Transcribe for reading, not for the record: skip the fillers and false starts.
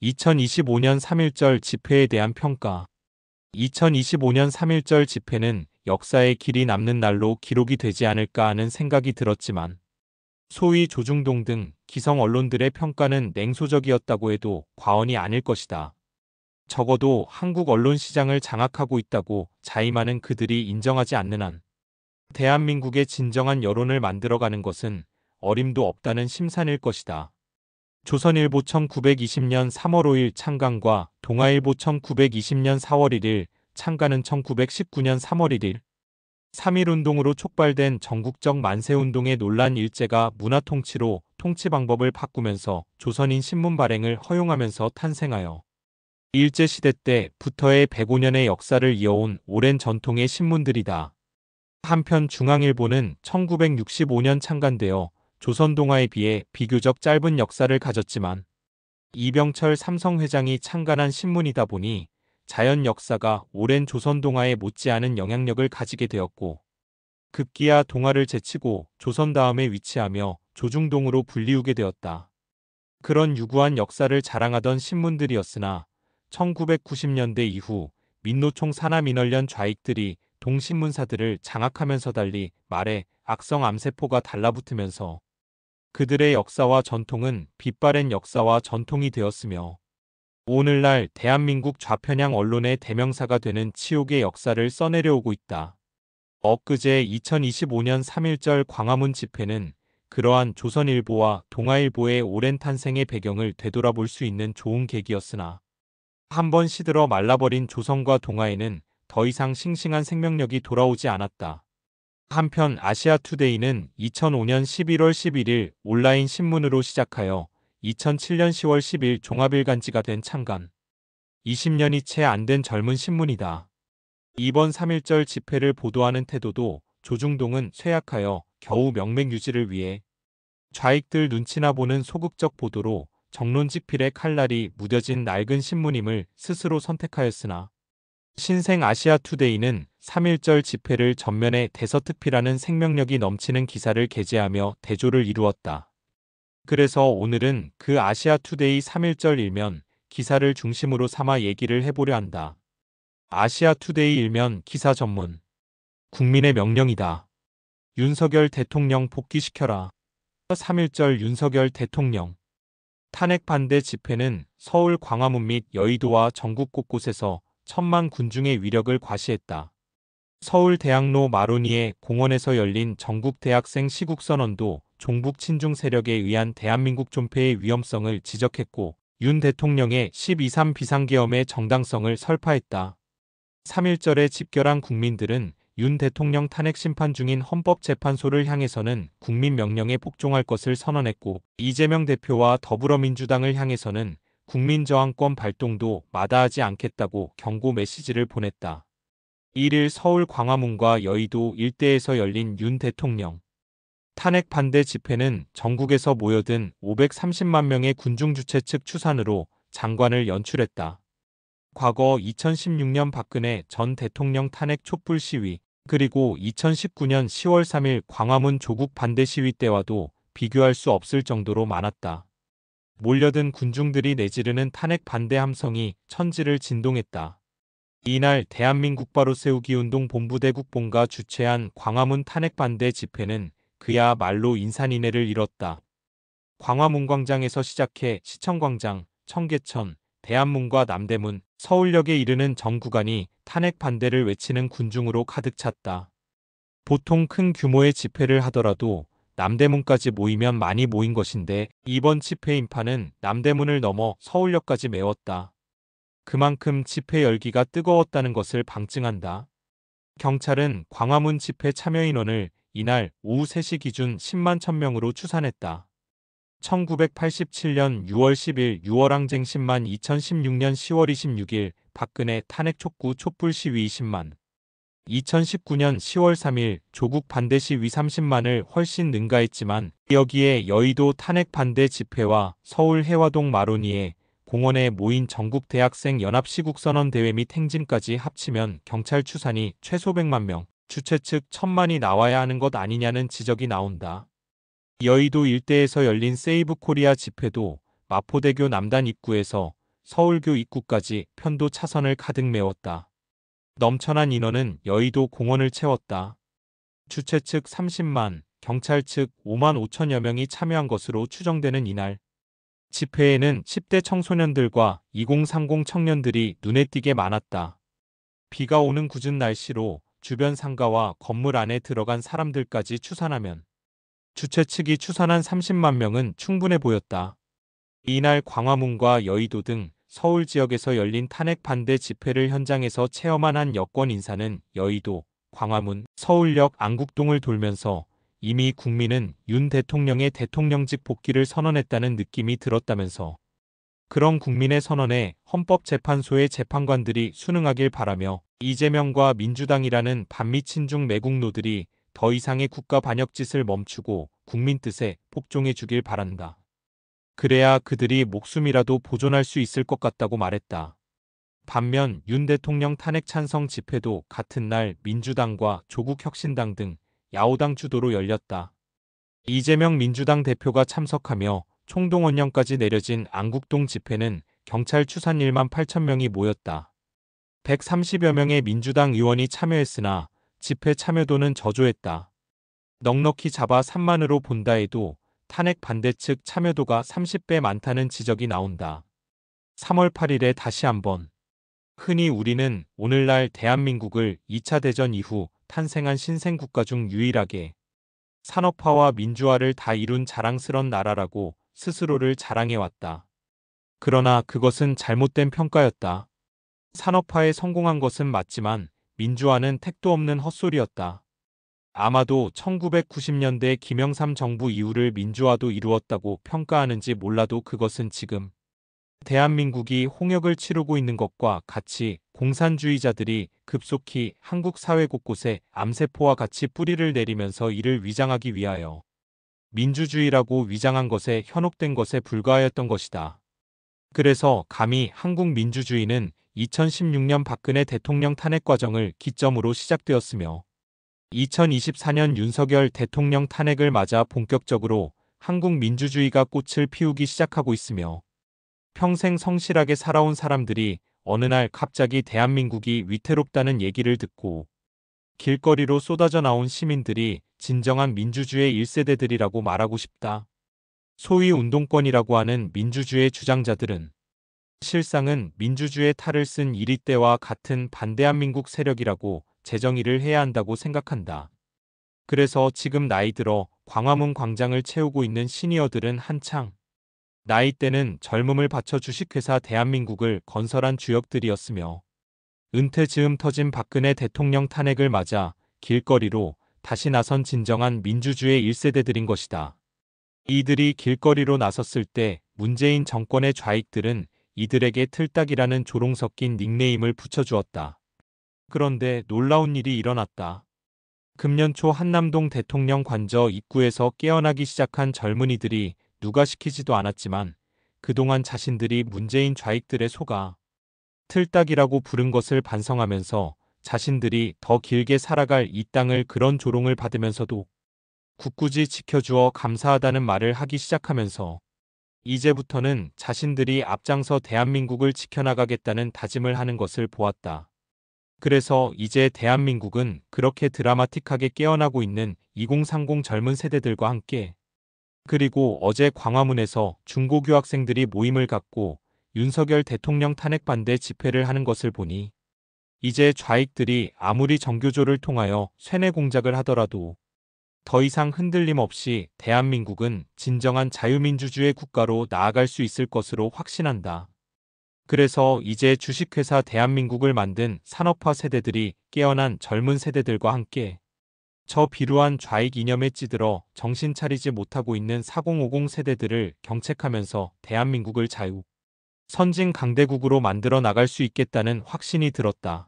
2025년 3.1절 집회에 대한 평가. 2025년 3.1절 집회는 역사의 길이 남는 날로 기록이 되지 않을까 하는 생각이 들었지만, 소위 조중동 등 기성 언론들의 평가는 냉소적이었다고 해도 과언이 아닐 것이다. 적어도 한국 언론 시장을 장악하고 있다고 자임하는 그들이 인정하지 않는 한, 대한민국의 진정한 여론을 만들어가는 것은 어림도 없다는 심산일 것이다. 조선일보 1920년 3월 5일 창간과 동아일보 1920년 4월 1일 창간은 1919년 3월 1일 3.1운동으로 촉발된 전국적 만세운동의 논란 일제가 문화통치로 통치 방법을 바꾸면서 조선인 신문 발행을 허용하면서 탄생하여 일제시대 때부터의 105년의 역사를 이어온 오랜 전통의 신문들이다. 한편 중앙일보는 1965년 창간되어 조선동아에 비해 비교적 짧은 역사를 가졌지만, 이병철 삼성회장이 창간한 신문이다 보니 자연 역사가 오랜 조선동아에 못지않은 영향력을 가지게 되었고, 급기야 동아를 제치고 조선 다음에 위치하며 조중동으로 불리우게 되었다. 그런 유구한 역사를 자랑하던 신문들이었으나 1990년대 이후 민노총 산하민원련 좌익들이 동신문사들을 장악하면서 달리 말에 악성 암세포가 달라붙으면서 그들의 역사와 전통은 빛바랜 역사와 전통이 되었으며, 오늘날 대한민국 좌편향 언론의 대명사가 되는 치욕의 역사를 써내려오고 있다. 엊그제 2025년 3.1절 광화문 집회는 그러한 조선일보와 동아일보의 오랜 탄생의 배경을 되돌아볼 수 있는 좋은 계기였으나, 한번 시들어 말라버린 조선과 동아에는 더 이상 싱싱한 생명력이 돌아오지 않았다. 한편 아시아투데이는 2005년 11월 11일 온라인 신문으로 시작하여 2007년 10월 10일 종합일간지가 된 창간. 20년이 채 안 된 젊은 신문이다. 이번 3.1절 집회를 보도하는 태도도 조중동은 쇠약하여 겨우 명맥 유지를 위해 좌익들 눈치나 보는 소극적 보도로 정론직 필의 칼날이 무뎌진 낡은 신문임을 스스로 선택하였으나, 신생 아시아투데이는 3.1절 집회를 전면에 대서특필하는 생명력이 넘치는 기사를 게재하며 대조를 이루었다. 그래서 오늘은 그 아시아투데이 3.1절 일면 기사를 중심으로 삼아 얘기를 해보려 한다. 아시아투데이 일면 기사 전문. 국민의 명령이다. 윤석열 대통령 복귀시켜라. 3.1절 윤석열 대통령. 탄핵 반대 집회는 서울 광화문 및 여의도와 전국 곳곳에서 천만 군중의 위력을 과시했다. 서울 대학로 마로니에 공원에서 열린 전국 대학생 시국선언도 종북 친중 세력에 의한 대한민국 존폐의 위험성을 지적했고, 윤 대통령의 12.3 비상계엄의 정당성을 설파했다. 3.1절에 집결한 국민들은 윤 대통령 탄핵 심판 중인 헌법재판소를 향해서는 국민 명령에 복종할 것을 선언했고, 이재명 대표와 더불어민주당을 향해서는 국민저항권 발동도 마다하지 않겠다고 경고 메시지를 보냈다. 1일 서울 광화문과 여의도 일대에서 열린 윤 대통령 탄핵 반대 집회는 전국에서 모여든 530만 명의 군중주체 측 추산으로 장관을 연출했다. 과거 2016년 박근혜 전 대통령 탄핵 촛불 시위, 그리고 2019년 10월 3일 광화문 조국 반대 시위 때와도 비교할 수 없을 정도로 많았다. 몰려든 군중들이 내지르는 탄핵 반대 함성이 천지를 진동했다. 이날 대한민국 바로 세우기 운동 본부대 국본가 주최한 광화문 탄핵 반대 집회는 그야말로 인산인해를 이뤘다. 광화문 광장에서 시작해 시청광장, 청계천, 대한문과 남대문, 서울역에 이르는 전 구간이 탄핵 반대를 외치는 군중으로 가득 찼다. 보통 큰 규모의 집회를 하더라도 남대문까지 모이면 많이 모인 것인데, 이번 집회 인파는 남대문을 넘어 서울역까지 메웠다. 그만큼 집회 열기가 뜨거웠다는 것을 방증한다. 경찰은 광화문 집회 참여 인원을 이날 오후 3시 기준 10만 1000명으로 추산했다. 1987년 6월 10일 6월항쟁 10만, 2016년 10월 26일 박근혜 탄핵 촉구 촛불 시위 20만, 2019년 10월 3일 조국 반대 시위 30만을 훨씬 능가했지만, 여기에 여의도 탄핵 반대 집회와 서울 해화동 마로니에 공원에 모인 전국 대학생 연합 시국선언 대회 및 행진까지 합치면 경찰 추산이 최소 100만 명, 주최 측 1000만이 나와야 하는 것 아니냐는 지적이 나온다. 여의도 일대에서 열린 세이브 코리아 집회도 마포대교 남단 입구에서 서울교 입구까지 편도 차선을 가득 메웠다. 넘쳐난 인원은 여의도 공원을 채웠다. 주최 측 30만, 경찰 측 5만 5천여 명이 참여한 것으로 추정되는 이날. 집회에는 10대 청소년들과 2030 청년들이 눈에 띄게 많았다. 비가 오는 궂은 날씨로 주변 상가와 건물 안에 들어간 사람들까지 추산하면 주최 측이 추산한 30만 명은 충분해 보였다. 이날 광화문과 여의도 등 서울 지역에서 열린 탄핵 반대 집회를 현장에서 체험한 한 여권 인사는 여의도, 광화문, 서울역 안국동을 돌면서 이미 국민은 윤 대통령의 대통령직 복귀를 선언했다는 느낌이 들었다면서 그런 국민의 선언에 헌법재판소의 재판관들이 순응하길 바라며 이재명과 민주당이라는 반미 친중 매국노들이 더 이상의 국가 반역짓을 멈추고 국민 뜻에 복종해 주길 바란다. 그래야 그들이 목숨이라도 보존할 수 있을 것 같다고 말했다. 반면 윤 대통령 탄핵 찬성 집회도 같은 날 민주당과 조국혁신당 등 야오당 주도로 열렸다. 이재명 민주당 대표가 참석하며 총동원령까지 내려진 안국동 집회는 경찰 추산 1만 8천 명이 모였다. 130여 명의 민주당 의원이 참여했으나 집회 참여도는 저조했다. 넉넉히 잡아 3만으로 본다 해도 탄핵 반대 측 참여도가 30배 많다는 지적이 나온다. 3월 8일에 다시 한번 흔히 우리는 오늘날 대한민국을 2차 대전 이후 탄생한 신생국가 중 유일하게 산업화와 민주화를 다 이룬 자랑스런 나라라고 스스로를 자랑해왔다. 그러나 그것은 잘못된 평가였다. 산업화에 성공한 것은 맞지만 민주화는 택도 없는 헛소리였다. 아마도 1990년대 김영삼 정부 이후를 민주화도 이루었다고 평가하는지 몰라도 그것은 지금 대한민국이 홍역을 치르고 있는 것과 같이 공산주의자들이 급속히 한국 사회 곳곳에 암세포와 같이 뿌리를 내리면서 이를 위장하기 위하여 민주주의라고 위장한 것에 현혹된 것에 불과하였던 것이다. 그래서 감히 한국 민주주의는 2016년 박근혜 대통령 탄핵 과정을 기점으로 시작되었으며 2024년 윤석열 대통령 탄핵을 맞아 본격적으로 한국 민주주의가 꽃을 피우기 시작하고 있으며 평생 성실하게 살아온 사람들이 어느 날 갑자기 대한민국이 위태롭다는 얘기를 듣고 길거리로 쏟아져 나온 시민들이 진정한 민주주의 1세대들이라고 말하고 싶다. 소위 운동권이라고 하는 민주주의 주장자들은 실상은 민주주의 탈을 쓴 이리떼와 같은 반대한민국 세력이라고 재정의를 해야 한다고 생각한다. 그래서 지금 나이 들어 광화문 광장을 채우고 있는 시니어들은 한창 나이대는 젊음을 바쳐 주식회사 대한민국을 건설한 주역들이었으며 은퇴 즈음 터진 박근혜 대통령 탄핵을 맞아 길거리로 다시 나선 진정한 민주주의 1세대들인 것이다. 이들이 길거리로 나섰을 때 문재인 정권의 좌익들은 이들에게 틀딱이라는 조롱 섞인 닉네임을 붙여주었다. 그런데 놀라운 일이 일어났다. 금년 초 한남동 대통령 관저 입구에서 깨어나기 시작한 젊은이들이 누가 시키지도 않았지만 그동안 자신들이 문재인 좌익들의 속아 틀딱이라고 부른 것을 반성하면서 자신들이 더 길게 살아갈 이 땅을 그런 조롱을 받으면서도 굳굳이 지켜주어 감사하다는 말을 하기 시작하면서 이제부터는 자신들이 앞장서 대한민국을 지켜나가겠다는 다짐을 하는 것을 보았다. 그래서 이제 대한민국은 그렇게 드라마틱하게 깨어나고 있는 2030 젊은 세대들과 함께 그리고 어제 광화문에서 중고교 학생들이 모임을 갖고 윤석열 대통령 탄핵 반대 집회를 하는 것을 보니 이제 좌익들이 아무리 정교조를 통하여 쇠뇌 공작을 하더라도 더 이상 흔들림 없이 대한민국은 진정한 자유민주주의 국가로 나아갈 수 있을 것으로 확신한다. 그래서 이제 주식회사 대한민국을 만든 산업화 세대들이 깨어난 젊은 세대들과 함께 저 비루한 좌익 이념에 찌들어 정신 차리지 못하고 있는 4050 세대들을 경책하면서 대한민국을 자유, 선진 강대국으로 만들어 나갈 수 있겠다는 확신이 들었다.